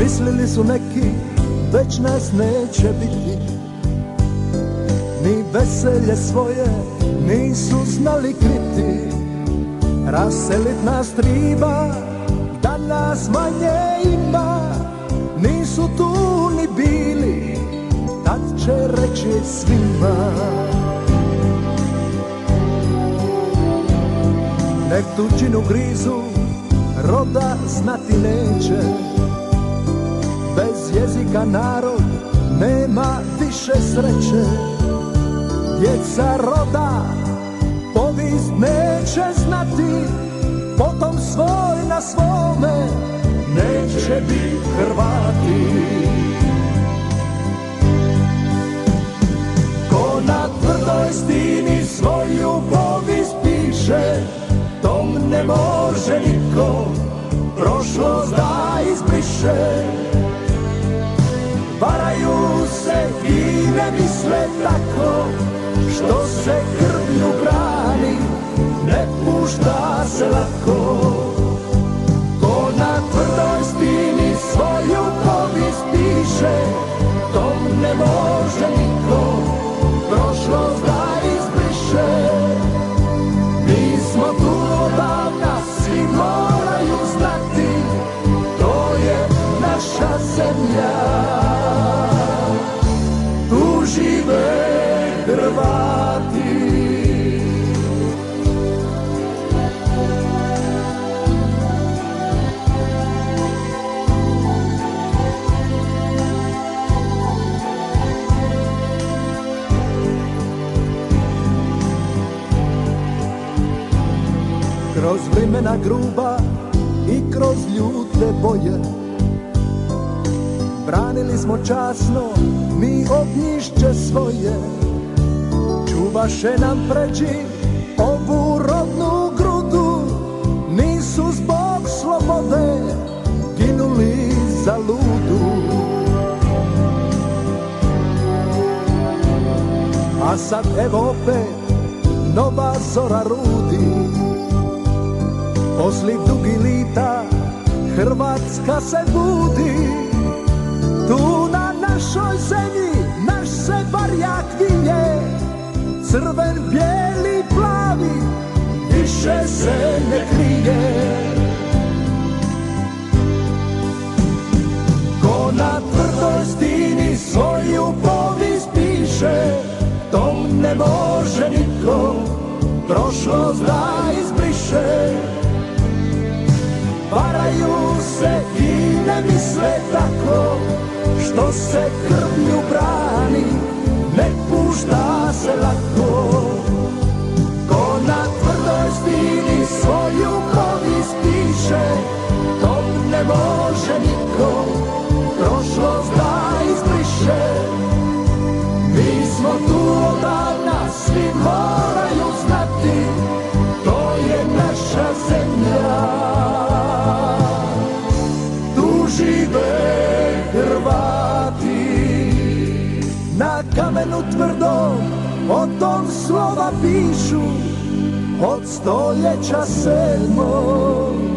Mislili su neki, već nas neće biti, ni veselje svoje nisu znali kriti. Raselit nas triba, da nas manje ima, nisu tu ni bili, tad će reći svima. Nek tuđinu grizu, roda znati neće, bez jezika narod nema više sreće. Djeca roda povijest neće znati, potom svoj na svome neće biti Hrvati. Ko na tvrdoj stini svoju povijest piše, tom ne može niko prošlost da izbriše. Varaju se i ne misle tako, što se krvlju brani, ne pušta se lako. Ko na tvrdoj stini svoju povijest piše, tom ne može niko prošlost da izbriše. Mi smo tu odavna, svi moraju znati, to je naša zemlja. Tu žive Hrvati. Kroz vremena gruba i kroz ljute boje, branili smo časno mi ognjišće svoje. Čuvaše nam pređi ovu rodnu grudu, nisu zbog slobode ginuli za ludu. A sad evo opet nova zora rudi, posli dugi lita Hrvatska se budi. Tu na našoj zemlji naš se barjak vinje, crven, bijeli, plavi, više se ne krije. Ko na tvrdoj stini svoju povijest piše, tom ne može niko prošlost da izbriše. Varaju se i ne misle tako, što se krvlju brani, ne pušta se lako. Ko na tvrdoj stini svoju povijest piše, tom ne može niko prošlost da izbriše. Mi smo tu odavna, svi moraju znati, to je naša zemlja. Tu žive Hrvati. Na kamenu tvrdom o tom slova pišu, od stoljeća 7.